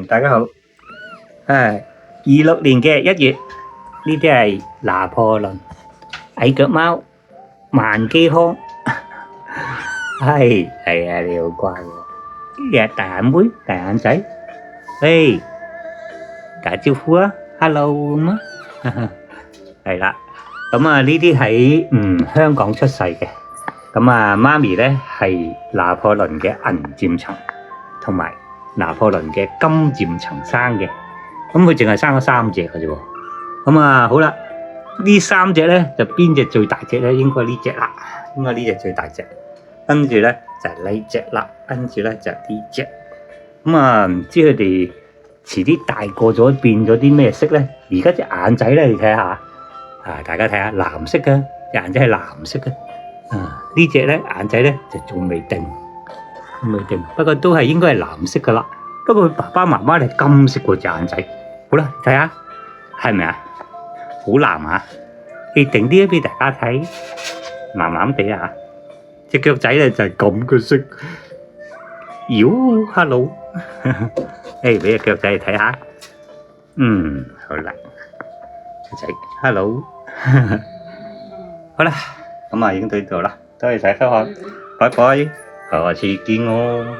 大家好。26年嘅1月，呢啲係拿破崙、矮腳貓、萬基康。係啊，你好乖喎。呢日大眼妹、大眼仔，打招呼啊 ，hello 咁啊。係啦，咁啊呢啲喺香港出世嘅，咁啊媽咪咧係拿破崙嘅銀漸層，同埋拿破崙嘅金漸層生嘅，咁佢淨係生咗3隻嘅啫喎。咁啊好啦，呢3隻咧就邊隻最大隻咧？應該呢隻啦，應該呢隻最大隻。跟住咧就係呢隻啦，跟住咧就係呢隻。咁啊唔知佢哋遲啲大個咗變咗啲咩色咧？而家隻眼仔咧，你睇下，大家睇下藍色嘅，隻眼仔係藍色嘅。呢隻咧眼仔咧就仲未定，不過都係應該係藍色噶啦。不過佢爸爸媽媽係金色嗰隻眼仔。好啦，睇下係咪啊？好藍啊！你定啲俾大家睇，藍藍地啊！隻腳仔咧就係咁嘅色。hello， 俾隻腳仔嚟睇下。好啦，仔 hello， 好啦，咁啊已經到呢度啦，多謝晒收看，拜拜，下次見我。